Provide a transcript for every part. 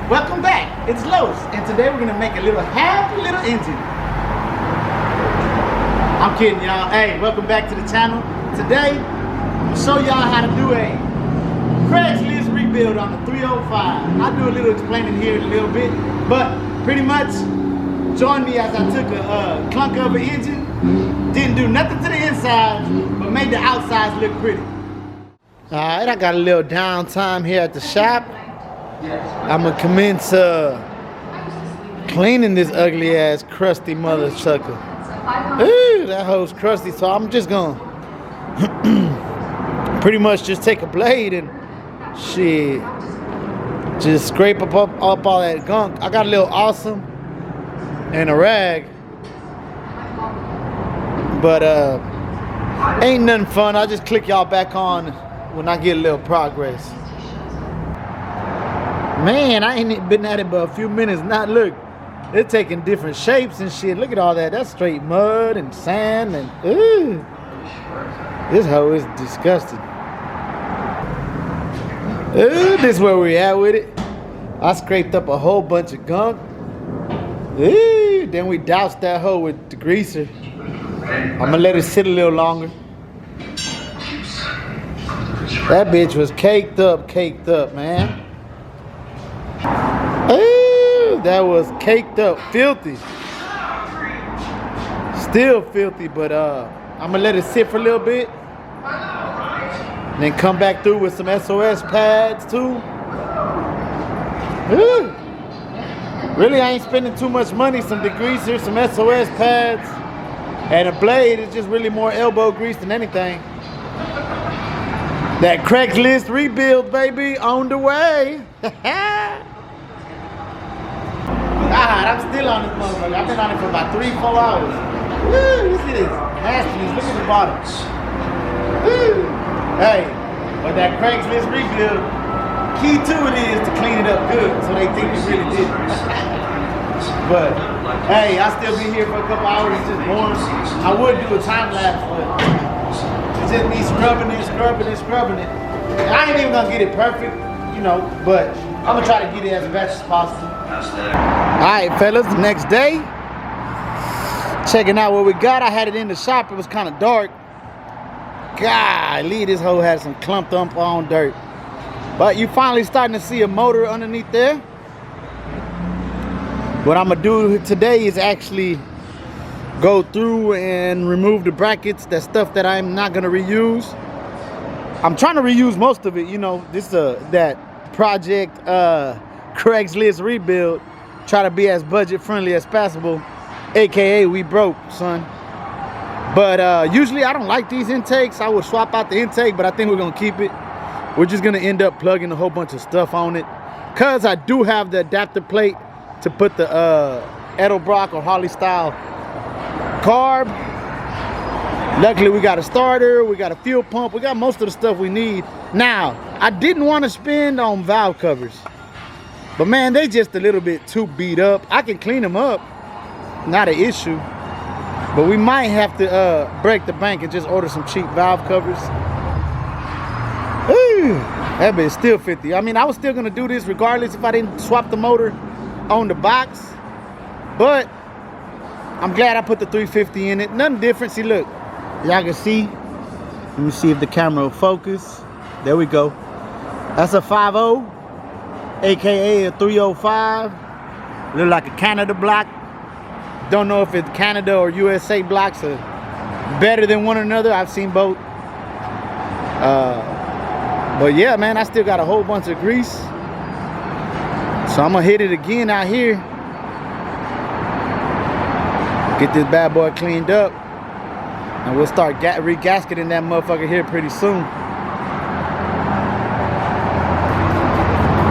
Welcome back, it's Los, and today we're gonna make a happy little engine. I'm kidding, y'all. Hey, welcome back to the channel. Today, I'm gonna show y'all how to do a Craigslist rebuild on the 305. I'll do a little explaining here in a little bit, but pretty much join me as I took a clunk of an engine, didn't do nothing to the insides, but made the outsides look pretty. All right, I got a little downtime here at the shop. I'm gonna commence cleaning this ugly ass crusty mother sucker. Ooh, that hoe's crusty, so I'm just gonna pretty much just take a blade and shit, just scrape up all that gunk. I got a little awesome and a rag, but ain't nothing fun. I'll just click y'all back on when I get a little progress. Man, I ain't been at it but a few minutes. Now look, they're taking different shapes and shit. Look at all that. That's straight mud and sand and ooh. This hoe is disgusting. Ooh, this is where we at with it. I scraped up a whole bunch of gunk. Ooh, then we doused that hoe with the greaser. I'm gonna let it sit a little longer. That bitch was caked up, man. Ooh, that was caked up, filthy. Still filthy, but I'm gonna let it sit for a little bit. And then come back through with some SOS pads too. Ooh. Really, I ain't spending too much money. Some degreaser, some SOS pads, and a blade. It's just really more elbow grease than anything. That Craigslist rebuild, baby, on the way. God, I'm still on this motherfucker. I've been on it for about 3-4 hours. Woo, you see this? Nastiness. Look at the bottom. Woo. Hey, but that Craigslist rebuild, key to it is to clean it up good so they think we really did. But hey, I'll still be here for a couple hours. It's just boring. I would do a time lapse, but it's just me scrubbing it. I ain't even gonna get it perfect, you know, but I'm gonna try to get it as best as possible. Alright, fellas, the next day, checking out what we got. I had it in the shop, it was kind of dark. Golly, this hoe had some clumped up on dirt. But you finally starting to see a motor underneath there. What I'm gonna do today is actually go through and remove the brackets, that stuff that I'm not gonna reuse. I'm trying to reuse most of it, you know. This that project Craigslist rebuild. Try to be as budget friendly as possible, aka we broke, son. But usually I don't like these intakes. I would swap out the intake, but I think we're gonna keep it. We're just gonna end up plugging a whole bunch of stuff on it, cause I do have the adapter plate to put the Edelbrock or Harley style carb. Luckily we got a starter, we got a fuel pump, we got most of the stuff we need. Now, I didn't want to spend on valve covers, but man, they just a little bit too beat up. I can clean them up, not an issue, but we might have to break the bank and just order some cheap valve covers. Ooh, that bit's still 50. I mean, I was still gonna do this regardless if I didn't swap the motor on the box, but I'm glad I put the 350 in it. Nothing different. See, look, y'all can see. Let me see if the camera will focus. There we go. That's a 5.0, aka a 305. Look like a Canada block. Don't know if it's Canada or USA blocks are better than one another. I've seen both. But yeah, man, I still got a whole bunch of grease. So I'm gonna hit it again out here. Get this bad boy cleaned up. And we'll start regasketing that motherfucker here pretty soon.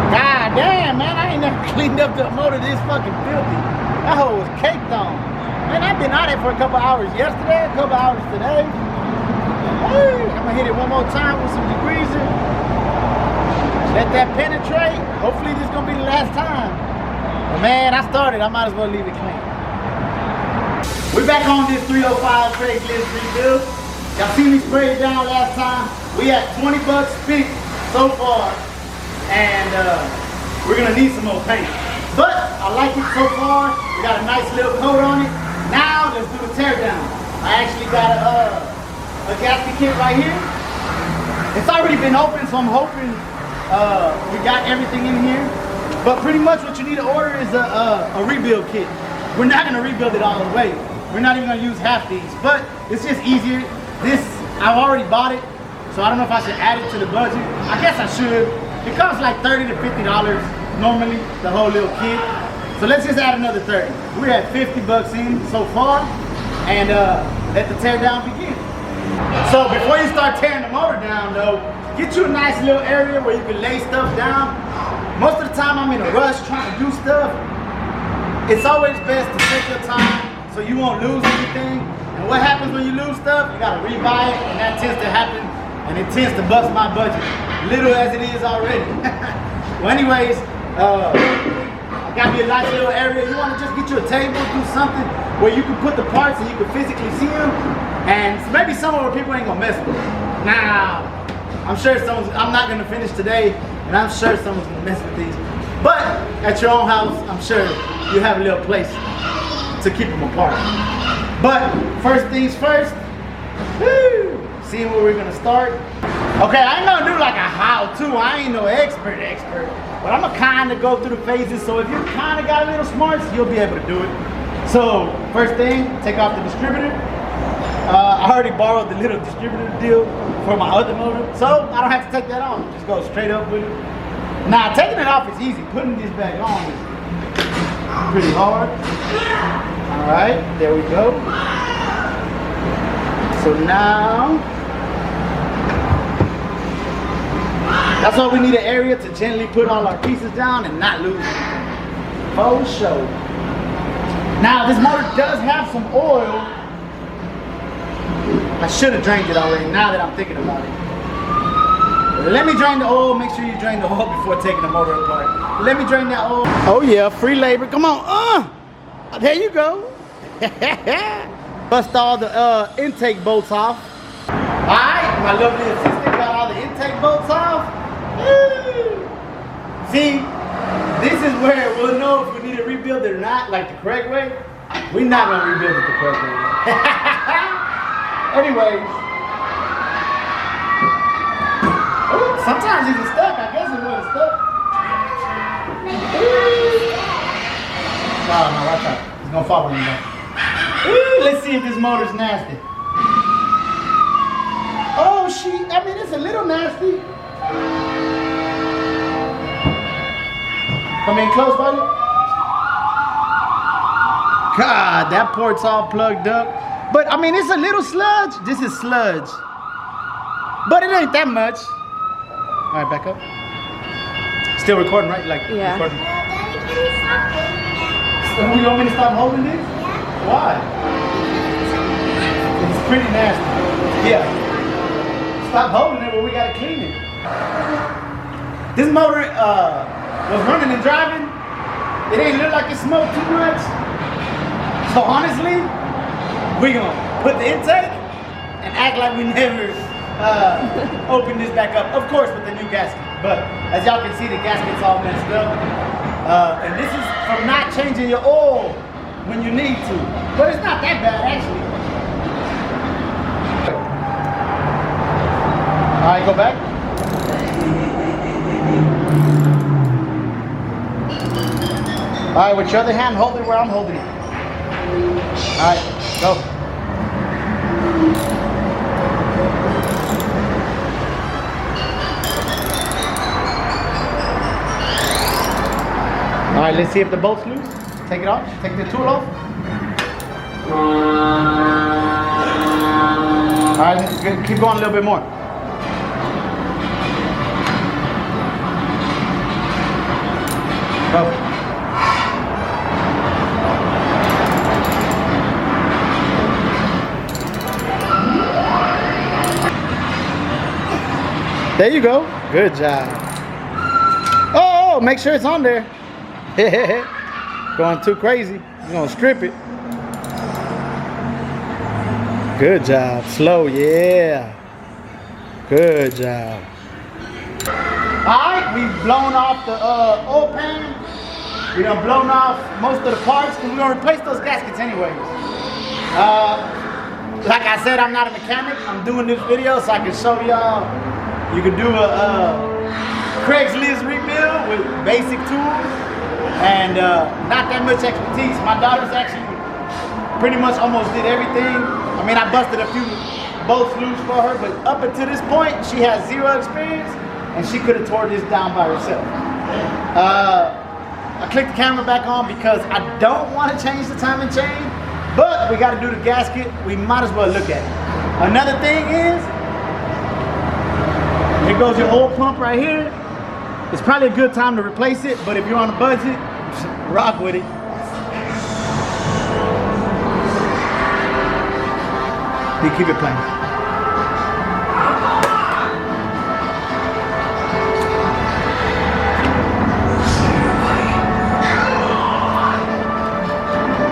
God damn, man, I ain't never cleaned up the motor this fucking filthy. That hoe was caked on. Man, I've been on it for a couple hours yesterday, a couple hours today. Hey, I'm gonna hit it one more time with some degreaser. Let that penetrate. Hopefully this is gonna be the last time. But man, I started, I might as well leave it clean. We're back on this 305 Craigslist rebuild. Y'all seen me spray it down last time. We had 20 bucks spent so far. And we're gonna need some more paint. But I like it so far. We got a nice little coat on it. Now let's do the teardown. I actually got a gasket kit right here. It's already been opened, so I'm hoping we got everything in here. But pretty much what you need to order is a rebuild kit. We're not gonna rebuild it all the way. We're not even gonna use half these, but it's just easier. This, I've already bought it, so I don't know if I should add it to the budget. I guess I should. It costs like $30 to $50 normally, the whole little kit. So let's just add another 30. We're at 50 bucks in so far, and let the teardown begin. So before you start tearing the motor down though, get you a nice little area where you can lay stuff down. Most of the time I'm in a rush trying to do stuff. It's always best to take your time so you won't lose anything. And what happens when you lose stuff? You gotta rebuy it, and that tends to happen, and it tends to bust my budget, little as it is already. Well, anyways, I got me a nice little area. You wanna just get you a table, do something where you can put the parts and you can physically see them, and maybe somewhere where people ain't gonna mess with them. Now, I'm sure I'm not gonna finish today, and I'm sure someone's gonna mess with these. But at your own house, I'm sure you have a little place to keep them apart. But first things first, seeing where we're gonna start. Okay, I ain't gonna do like a how-to. I ain't no expert, but I'm gonna kind of go through the phases. So if you kind of got a little smarts, you'll be able to do it. So first thing, take off the distributor. I already borrowed the little distributor deal for my other motor, so I don't have to take that off. Just go straight up with it. Now taking it off is easy. Putting this back on is pretty hard. All right, there we go. So now, that's why we need an area to gently put all our pieces down and not lose them. For sure. Now this motor does have some oil. I should have drained it already now that I'm thinking about it. Let me drain the oil. Make sure you drain the oil before taking the motor apart. Let me drain that oil. Oh yeah, free labor. Come on. There you go. Bust all the intake bolts off. Alright, my lovely assistant got all the intake bolts off. See, this is where we'll know if we need to rebuild it or not, like the correct way. We're not gonna rebuild it the correct way. Anyways, sometimes it's stuck. I guess it wasn't stuck. No, watch out. It's gonna fall on you now. Let's see if this motor's nasty. Oh, I mean, it's a little nasty. Come in close, buddy. God, that port's all plugged up. But I mean, it's a little sludge. This is sludge. But it ain't that much. All right, back up. Still recording, right? Like, yeah. Recording. Daddy, can you stop holding that? You want me to stop holding this? Yeah. Why? It's pretty nasty. Yeah. Stop holding it, but we gotta clean it. This motor was running and driving. It ain't look like it smoked too much. So honestly, we're gonna put the intake and act like we never opened this back up. Of course, with the new gasket. But as y'all can see, the gasket's all messed up. And this is from not changing your oil when you need to. But it's not that bad, actually. All right, go back. All right, with your other hand, hold it where I'm holding it. All right, go. All right, let's see if the bolt's loose. Take it off. Take the tool off. All right, keep going a little bit more. Go. There you go. Good job. Oh, make sure it's on there. Going too crazy. You're gonna strip it. Good job. Slow, yeah. Good job. Alright, we've blown off the oil pan. We done blown off most of the parts because we're gonna replace those gaskets anyways. Like I said, I'm not a mechanic. I'm doing this video so I can show y'all you can do a Craigslist rebuild with basic tools and not that much expertise. My daughter's actually pretty much almost did everything. I mean, I busted a few bolts loose for her, but up until this point, she has zero experience and she could have tore this down by herself. I clicked the camera back on because I don't want to change the timing chain, but we got to do the gasket. We might as well look at it. Another thing is, here goes your oil pump right here. It's probably a good time to replace it, but if you're on a budget, rock with it. You keep it playing.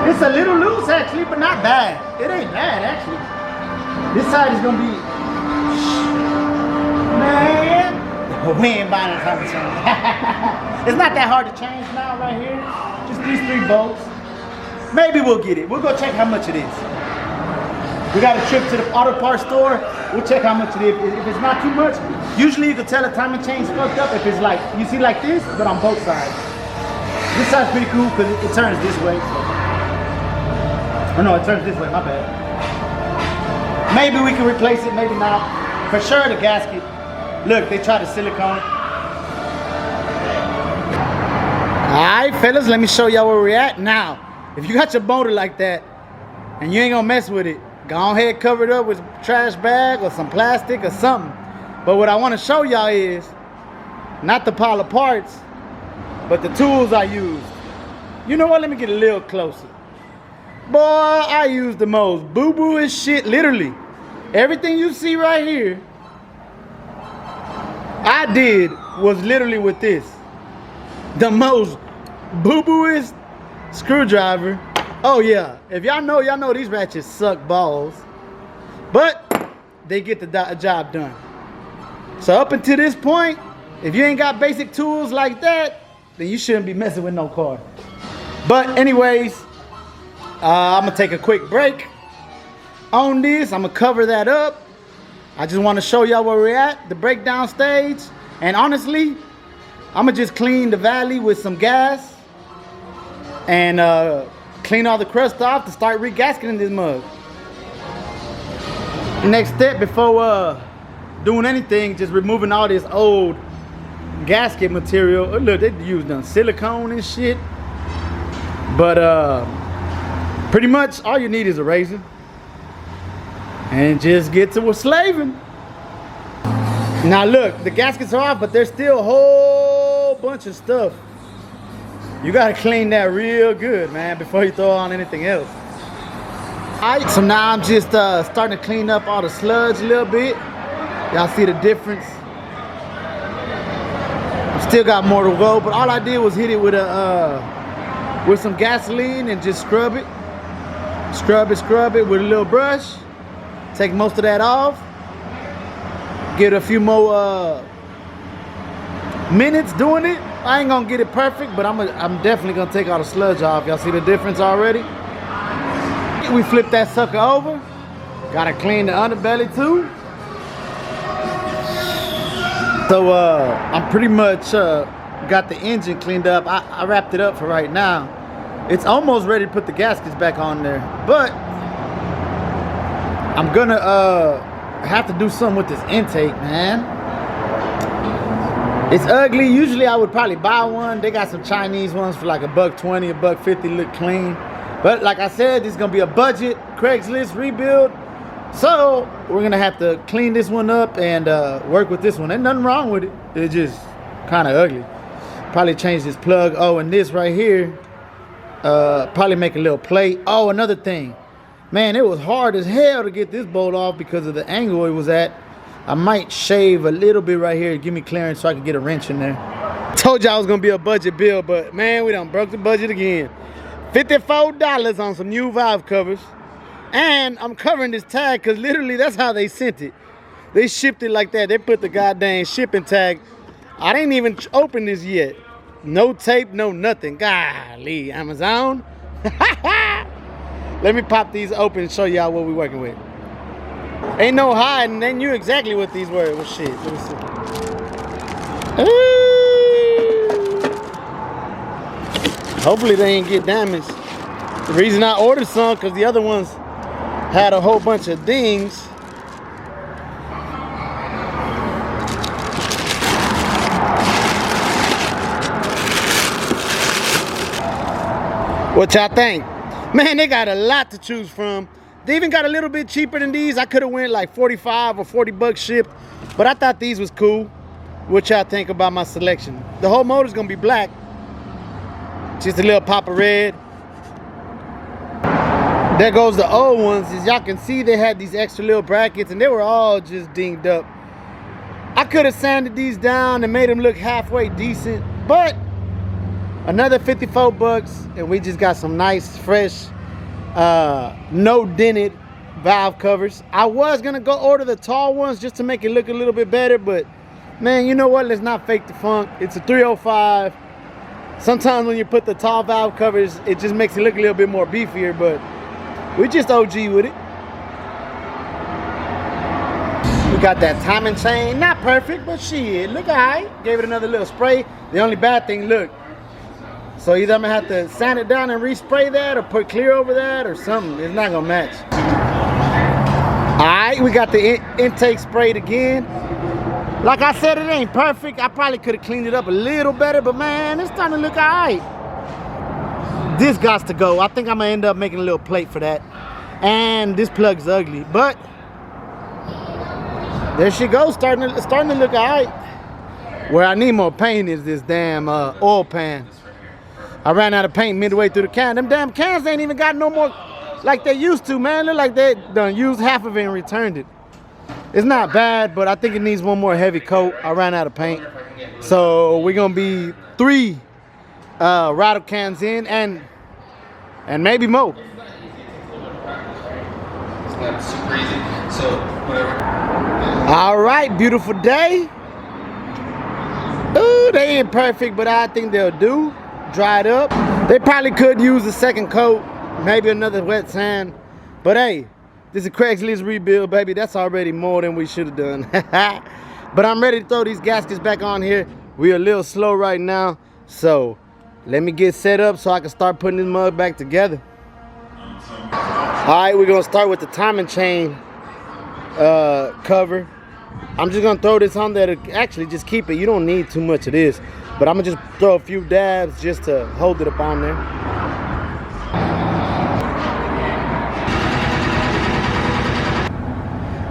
It's a little loose actually, but not bad. It ain't bad actually. This side is gonna be, man, we ain't buying a timing chain. It's not that hard to change now right here. Just these 3 bolts. Maybe we'll get it. We'll go check how much it is. We got a trip to the auto parts store. We'll check how much it is. If it's not too much, usually you can tell a timing chain's fucked up if it's like, you see like this, but on both sides. This side's pretty cool because it turns this way. So. Oh no, it turns this way, my bad. Maybe we can replace it, maybe not. For sure the gasket. Look, they tried to silicone it. Alright fellas, let me show y'all where we're at. Now, if you got your motor like that and you ain't gonna mess with it, go ahead, cover it up with a trash bag or some plastic or something. But what I want to show y'all is not the pile of parts, but the tools I used. You know what? Let me get a little closer. Boy, I used the most boo-boo-ish shit, literally. Everything you see right here, I did was literally with this. The most boo-boo-ish screwdriver. Oh yeah, if y'all know these ratchets suck balls. But they get the job done. So up until this point, if you ain't got basic tools like that, then you shouldn't be messing with no car. But anyways, I'm gonna take a quick break on this. I'm gonna cover that up. I just want to show y'all where we're at, the breakdown stage. And honestly, I'm gonna just clean the valley with some gas and clean all the crust off to start regasketing this mug. Next step before doing anything, just removing all this old gasket material. Oh, look, they used silicone and shit. But pretty much all you need is a razor and just get to a slaving. Now look, the gaskets are off, but there's still a whole bunch of stuff. You gotta clean that real good, man, before you throw on anything else. Alright, so now I'm just starting to clean up all the sludge a little bit. Y'all see the difference? Still got more to go, but all I did was hit it with some gasoline and just scrub it. Scrub it with a little brush. Take most of that off. Get a few more minutes doing it. I ain't gonna get it perfect, but I'm definitely gonna take all the sludge off. Y'all see the difference already? We flip that sucker over. Gotta clean the underbelly too. So I'm pretty much got the engine cleaned up. I wrapped it up for right now. It's almost ready to put the gaskets back on there, but I'm gonna have to do something with this intake, man. It's ugly. Usually I would probably buy one. They got some Chinese ones for like $1.20, $1.50, look clean. But like I said, this is gonna be a budget Craigslist rebuild. So we're gonna have to clean this one up and work with this one. Ain't nothing wrong with it. It's just kind of ugly. Probably change this plug. Oh, and this right here, probably make a little plate. Oh, another thing. Man, it was hard as hell to get this bolt off because of the angle it was at. I might shave a little bit right here to give me clearance so I can get a wrench in there. Told y'all it was gonna be a budget build, but man, we done broke the budget again. $54 on some new valve covers. And I'm covering this tag because literally that's how they sent it. They shipped it like that. They put the goddamn shipping tag I didn't even open this yet. No tape, no nothing. Golly, Amazon. Let me pop these open and show y'all what we're working with. Ain't no hiding. They knew exactly what these were. Well, shit. Let me see. Ooh. Hopefully they ain't get damaged. The reason I ordered some because the other ones had a whole bunch of dings. What y'all think? Man, they got a lot to choose from. They even got a little bit cheaper than these. I could have went like 45 or 40 bucks shipped, but I thought these was cool. What y'all think about my selection? The whole motor's gonna be black. Just a little pop of red. There goes the old ones. As y'all can see, they had these extra little brackets and they were all just dinged up. I could have sanded these down and made them look halfway decent, but another 54 bucks and we just got some nice, fresh, no dented valve covers. I was gonna go order the tall ones just to make it look a little bit better, but man, you know what? Let's not fake the funk. It's a 305. Sometimes when you put the tall valve covers, it just makes it look a little bit more beefier, but we just OG with it. We got that timing chain. Not perfect, but shit, look alright. Gave it another little spray. The only bad thing, look. So either I'm gonna have to sand it down and respray that or put clear over that or something. It's not gonna match. Alright, we got the intake sprayed again. Like I said, it ain't perfect. I probably could have cleaned it up a little better, but man, it's starting to look alright. This got to go. I think I'm gonna end up making a little plate for that. And this plug's ugly, but there she goes, starting to look alright. Where I need more paint is this damn oil pan. I ran out of paint midway through the can. Them damn cans ain't even got no more like they used to, man. Look like they done used half of it and returned it. It's not bad, but I think it needs one more heavy coat. I ran out of paint. So we're gonna be 3 rattle cans in and maybe more. It's not super easy, so whatever. All right, beautiful day. Ooh, they ain't perfect, but I think they'll do. Dried up. They probably could use a second coat, maybe another wet sand. But hey, this is a Craigslist rebuild, baby. That's already more than we should have done. But I'm ready to throw these gaskets back on here. We're a little slow right now, so let me get set up so I can start putting this mug back together. All right, we're gonna start with the timing chain cover. I'm just gonna throw this on there to actually just keep it. You don't need too much of this, but I'm gonna just throw a few dabs just to hold it up on there.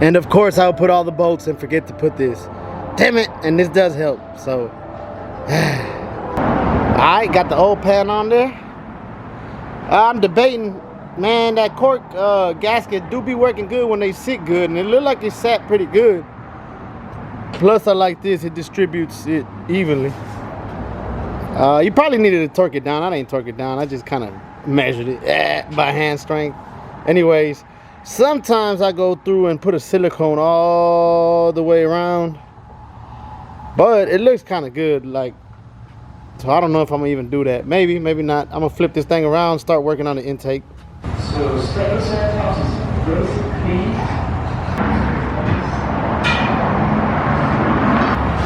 And of course, I'll put all the bolts and forget to put this. Damn it, and this does help, so. All right, got the old pan on there. I'm debating, man, that cork gasket do be working good when they sit good, and it look like it sat pretty good. Plus, I like this, it distributes it evenly. You probably needed to torque it down. I didn't torque it down, I just kind of measured it by hand strength. Anyways, sometimes I go through and put a silicone all the way around, but it looks kind of good, like, so I don't know if I'm gonna even do that. Maybe, maybe not. I'm gonna flip this thing around, start working on the intake. So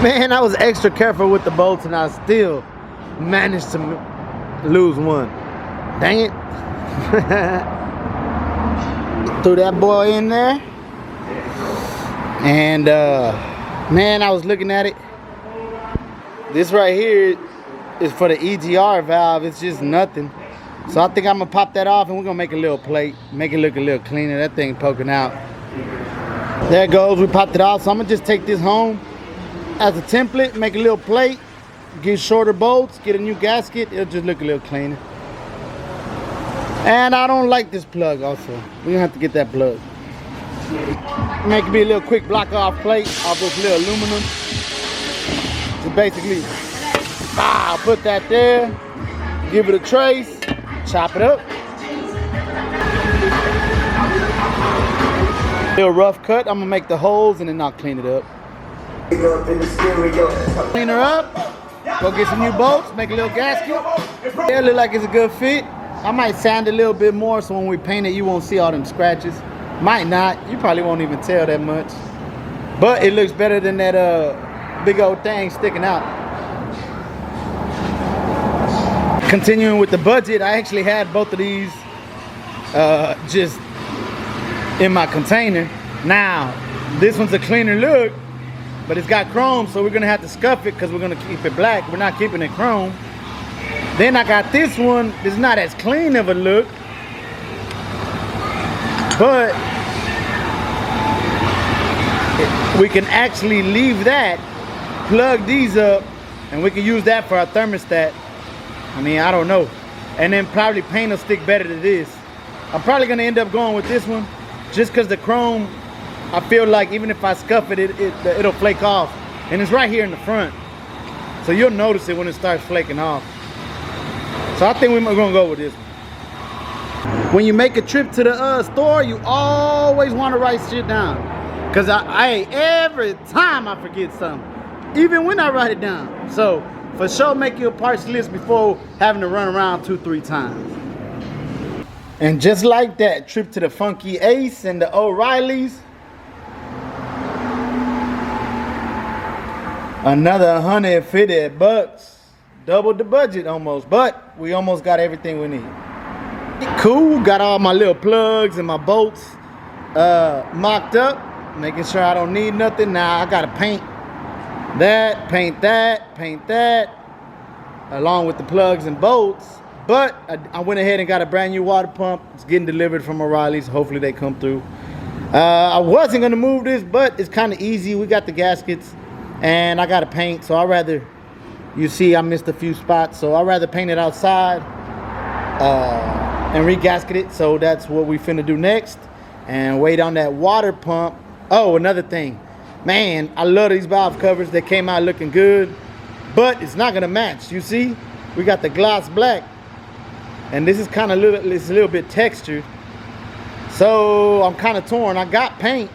Man, I was extra careful with the bolts and I still managed to lose one. Dang it. Threw that boy in there. And man, I was looking at it. This right here is for the EGR valve. It's just nothing. So I think I'm gonna pop that off and we're gonna make a little plate, make it look a little cleaner. That thing poking out. There it goes, we popped it off. So I'm gonna just take this home as a template, make a little plate, get shorter bolts, get a new gasket. It'll just look a little cleaner. And I don't like this plug also. We're gonna have to get that plug. Make it be a little quick block off plate off this little aluminum. So basically, I'll put that there, give it a trace, chop it up. Little rough cut, I'm gonna make the holes and then I'll clean it up. Clean her up. Go get some new bolts. Make a little gasket. Yeah, look like it's a good fit. I might sand a little bit more so when we paint it, you won't see all them scratches. Might not. You probably won't even tell that much. But it looks better than that big old thing sticking out. Continuing with the budget, I actually had both of these just in my container. Now, this one's a cleaner look, but it's got chrome, so we're gonna have to scuff it because we're gonna keep it black. We're not keeping it chrome. Then I got this one. It's not as clean of a look, but we can actually leave that, plug these up, and we can use that for our thermostat. I mean, I don't know. And then probably paint will stick better to this. I'm probably gonna end up going with this one just because the chrome, I feel like even if I scuff it, it'll flake off. And it's right here in the front. So you'll notice it when it starts flaking off. So I think we're gonna go with this one. When you make a trip to the store, you always wanna write shit down. Cause every time I forget something, even when I write it down. So for sure, make your parts list before having to run around 2-3 times. And just like that, trip to the Funky Ace and the O'Reilly's. Another $150. Doubled the budget almost, but we almost got everything we need. Cool, got all my little plugs and my bolts mocked up, making sure I don't need nothing. Now I gotta paint that, paint that, along with the plugs and bolts. But I went ahead and got a brand new water pump. It's getting delivered from O'Reilly's. Hopefully they come through. I wasn't gonna move this, but it's kind of easy. We got the gaskets and I gotta paint, so I'd rather, you see I missed a few spots, so I'd rather paint it outside and re-gasket it. So that's what we finna do next, and wait on that water pump. Oh, another thing, man, I love these valve covers. They came out looking good, but it's not gonna match. You see, we got the gloss black, and this is kind of a little bit textured, so I'm kind of torn. I got paint,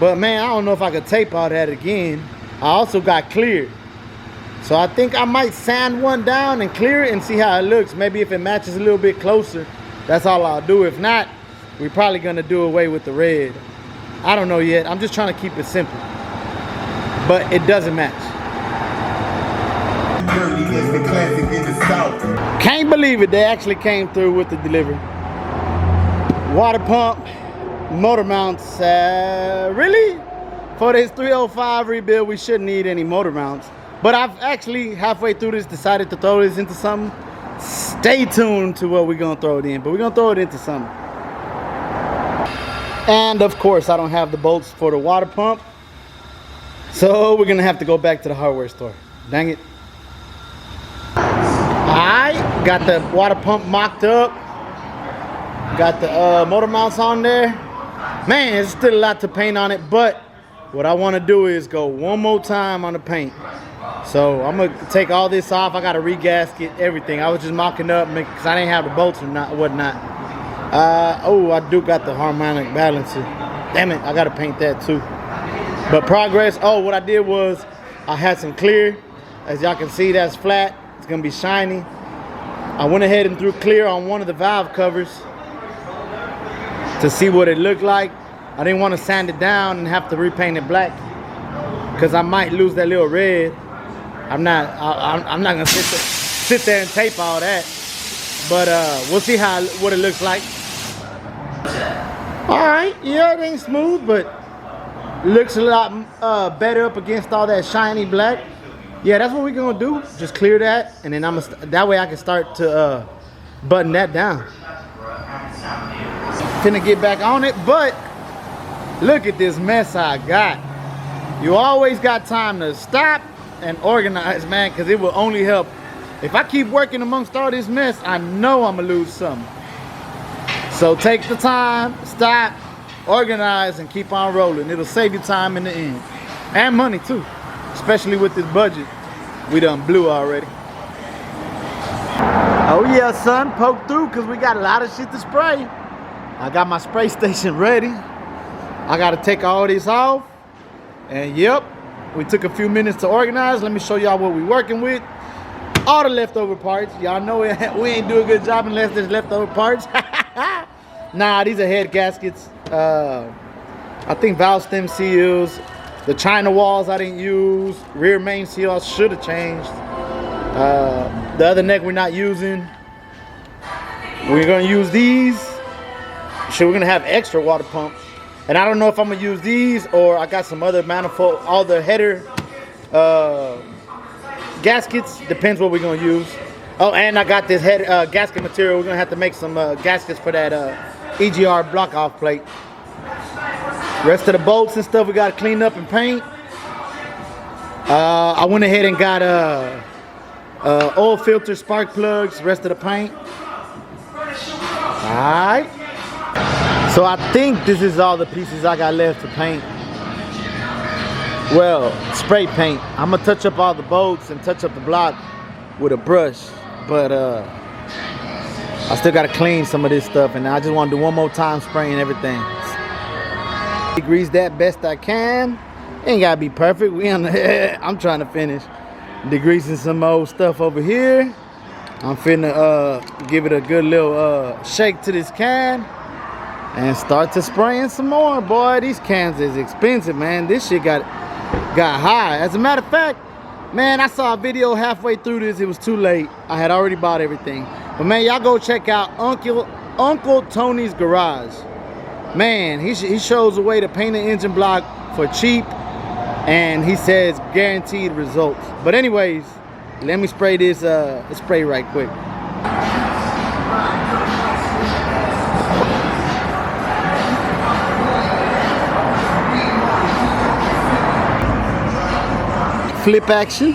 but man, I don't know if I could tape all that again. I also got clear, so I think I might sand one down and clear it and see how it looks. Maybe if it matches a little bit closer, that's all I'll do. If not, we're probably gonna do away with the red. I don't know yet. I'm just trying to keep it simple, but it doesn't match. Can't believe it, they actually came through with the delivery. Water pump, motor mounts. Really? For this 305 rebuild, we shouldn't need any motor mounts. But I've actually, halfway through this, decided to throw this into something. Stay tuned to what we're gonna throw it in, but we're gonna throw it into something. And of course, I don't have the bolts for the water pump, so we're gonna have to go back to the hardware store. Dang it. I got the water pump mocked up, got the motor mounts on there. Man, there's still a lot to paint on it, but what I want to do is go one more time on the paint. So I'm gonna take all this off. I gotta re-gasket everything. I was just mocking up because I didn't have the bolts or whatnot. Oh, I do got the harmonic balancer. Damn it, I gotta paint that too. But progress. Oh, what I did was I had some clear. As y'all can see, that's flat. It's gonna be shiny. I went ahead and threw clear on one of the valve covers to see what it looked like. I didn't want to sand it down and have to repaint it black because I might lose that little red. I'm not gonna sit there and tape all that, but we'll see what it looks like. All right, yeah, it ain't smooth, but looks a lot better up against all that shiny black. Yeah, that's what we're gonna do. Just clear that, and then that way I can start to button that down. Finna get back on it, but look at this mess I got. You always got time to stop and organize, man, because it will only help. If I keep working amongst all this mess, I know I'm gonna lose something. So take the time, stop, organize, and keep on rolling. It'll save you time in the end. And money too, especially with this budget we done blew already. Oh yeah, son, poke through because we got a lot of shit to spray. I got my spray station ready. I gotta take all this off, and yep, We took a few minutes to organize. Let me show y'all what we're working with. All the leftover parts. Y'all know we ain't do a good job unless there's leftover parts. Nah, these are head gaskets. I think valve stem seals. The China walls I didn't use. Rear main seal I should have changed. The other neck we're not using. We're gonna use these. So we're gonna have extra water pump. And I don't know if I'm gonna use these or I got some other manifold, all the header gaskets. Depends what we're gonna use. Oh, and I got this head gasket material. We're gonna have to make some gaskets for that EGR block off plate. Rest of the bolts and stuff we gotta clean up and paint. I went ahead and got oil filter, spark plugs, rest of the paint. Alright. So I think this is all the pieces I got left to paint. Well, spray paint. I'm gonna touch up all the bolts and touch up the block with a brush. But I still gotta clean some of this stuff, and I just wanna do one more time spraying everything. Degrease that best I can. Ain't gotta be perfect. We on the I'm trying to finish. Degreasing some old stuff over here. I'm finna give it a good little shake to this can and start to spraying some more. Boy, these cans is expensive, man. This shit got high. As a matter of fact, man, I saw a video halfway through this. It was too late. I had already bought everything. But man, y'all go check out Uncle Tony's Garage. Man, he shows a way to paint an engine block for cheap, and he says guaranteed results. But anyways, let me spray this spray right quick. Flip action.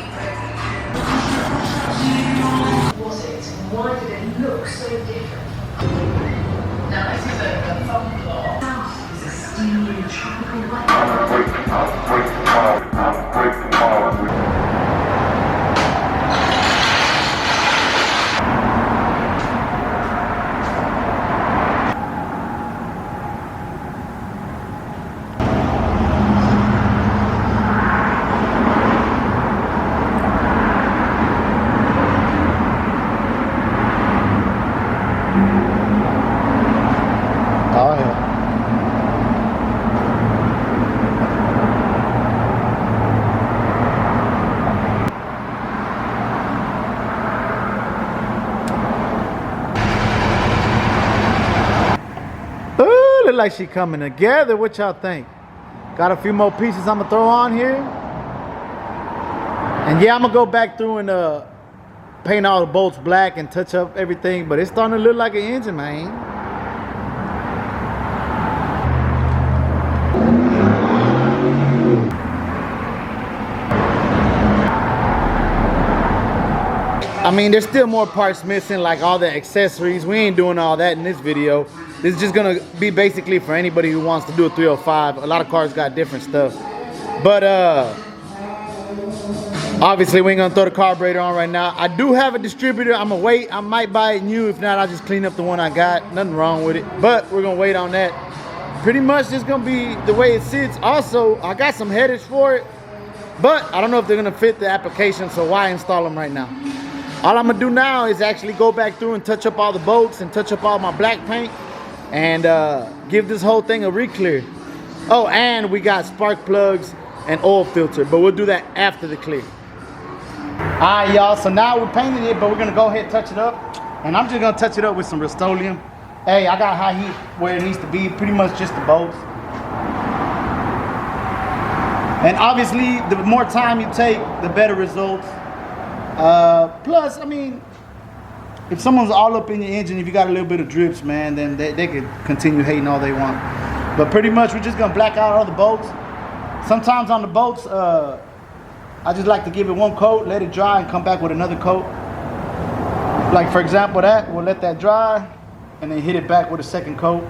Was it? Why did it look so different? Now this is a thumb claw. It's a steamy tropical Look like she coming together. What y'all think? Got a few more pieces I'm gonna throw on here. And yeah, I'm gonna go back through and paint all the bolts black and touch up everything, but it's starting to look like an engine, man. I mean, there's still more parts missing, like all the accessories. We ain't doing all that in this video. This is just gonna be basically for anybody who wants to do a 305. A lot of cars got different stuff. But obviously we ain't gonna throw the carburetor on right now. I do have a distributor. I'm gonna wait. I might buy it new. If not, I'll just clean up the one I got. Nothing wrong with it. But we're gonna wait on that. Pretty much just gonna be the way it sits. Also, I got some headers for it, but I don't know if they're gonna fit the application, so why install them right now? All I'm gonna do now is actually go back through and touch up all the bolts and touch up all my black paint and give this whole thing a re-clear. Oh, and we got spark plugs and oil filter, but we'll do that after the clear. All right, y'all, so now we're painting it, but we're gonna go ahead and touch it up. And I'm just gonna touch it up with some Rust-Oleum. Hey, I got high heat where it needs to be, pretty much just the bolts. And obviously, the more time you take, the better results. Plus, I mean, if someone's all up in your engine, if you got a little bit of drips, man, then they could continue hating all they want. But pretty much, we're just gonna black out all the bolts. Sometimes on the bolts, I just like to give it one coat, let it dry, and come back with another coat. Like for example, we'll let that dry, and then hit it back with a second coat.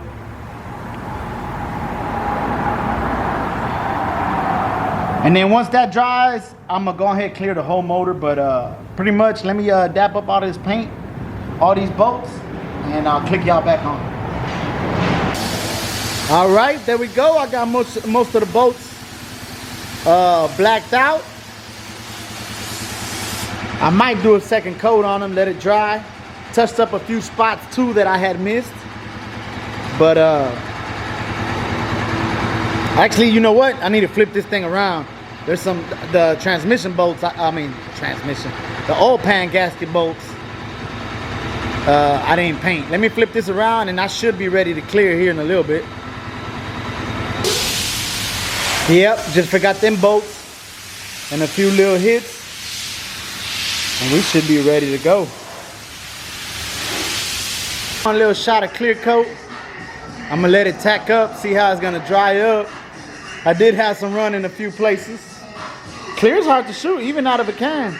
And then once that dries, I'm gonna go ahead and clear the whole motor. But pretty much, let me dap up all this paint, all these bolts, and I'll click y'all back on. All right, there we go. I got most of the bolts blacked out. I might do a second coat on them, let it dry. Touched up a few spots too that I had missed. But actually, you know what? I need to flip this thing around. There's the transmission bolts, the oil pan gasket bolts, I didn't paint. Let me flip this around and I should be ready to clear here in a little bit. Yep, just forgot them bolts and a few little hits. And we should be ready to go. One little shot of clear coat. I'm gonna let it tack up, see how it's gonna dry up. I did have some run in a few places. Clear is hard to shoot, even out of a can.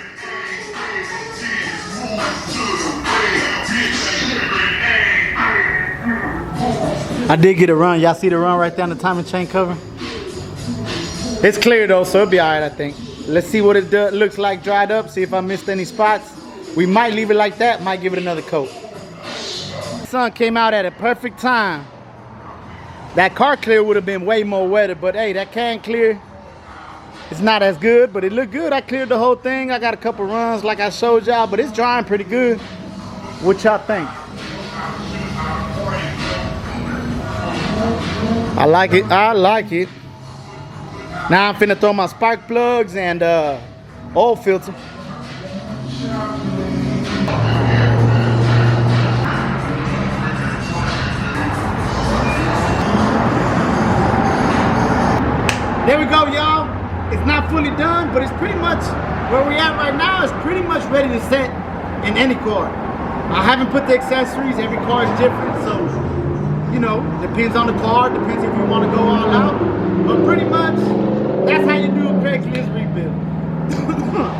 I did get a run. Y'all see the run right down the timing chain cover? It's clear though, so it'll be all right, I think. Let's see what it looks like dried up, see if I missed any spots. We might leave it like that, might give it another coat. The sun came out at a perfect time. That car clear would have been way more wetter, but hey, that can clear, it's not as good, but it looked good. I cleared the whole thing. I got a couple runs like I showed y'all, but it's drying pretty good. What y'all think? I like it, I like it. Now I'm finna throw my spark plugs and oil filter. There we go, y'all. It's not fully done, but it's pretty much where we're at right now. It's pretty much ready to set in any car. I haven't put the accessories. Every car is different, so you know, depends on the car, depends if you want to go all out. But pretty much, that's how you do a Craigslist rebuild.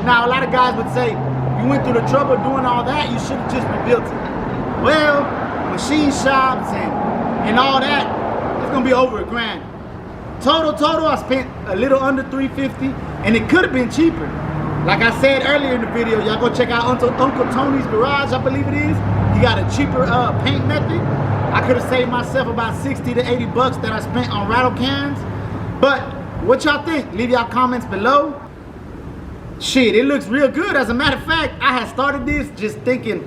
Now, a lot of guys would say, you went through the trouble doing all that, you should have just rebuilt it. Well, machine shops and all that, it's gonna be over $1,000. Total, I spent a little under $350, and it could have been cheaper. Like I said earlier in the video, y'all go check out Uncle Tony's Garage, I believe it is. He got a cheaper paint method. I could have saved myself about 60 to 80 bucks that I spent on rattle cans. But what y'all think? Leave y'all comments below. Shit, it looks real good. As a matter of fact, I had started this just thinking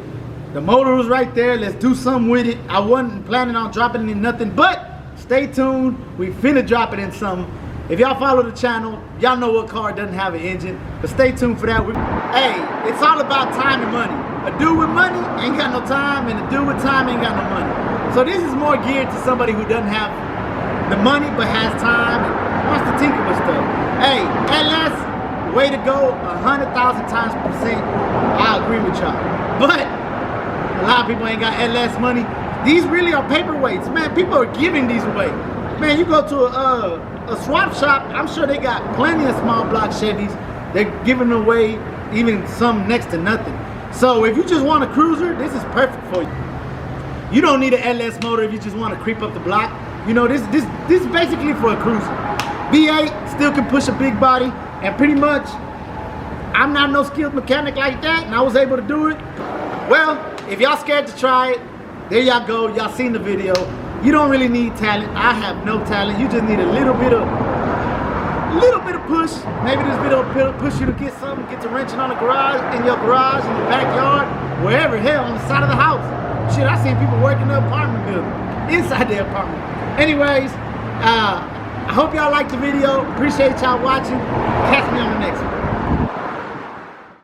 the motor was right there. Let's do something with it. I wasn't planning on dropping it in nothing, but stay tuned. We finna drop it in something. If y'all follow the channel, y'all know what car doesn't have an engine. But stay tuned for that. Hey, it's all about time and money. A dude with money ain't got no time, and a dude with time ain't got no money. So this is more geared to somebody who doesn't have the money but has time and wants to tinker with stuff. Hey, LS, way to go, 100,000 times %. I agree with y'all. But a lot of people ain't got LS money. These really are paperweights, man. People are giving these away. Man, you go to a swap shop, I'm sure they got plenty of small block Chevys. They're giving away even some next to nothing. So if you just want a cruiser, this is perfect for you. You don't need an LS motor if you just want to creep up the block. You know, this is basically for a cruiser. V8 still can push a big body, and pretty much, I'm not no skilled mechanic like that, and I was able to do it. Well, if y'all scared to try it, there y'all go. Y'all seen the video. You don't really need talent. I have no talent. You just need a little bit of push. Maybe this video will push you to get something, get to wrenching on the garage, in your backyard, wherever, hell, on the side of the house. Shit, I seen people working the apartment building, inside their apartment. Anyways, I hope y'all liked the video. Appreciate y'all watching. Catch me on the next one.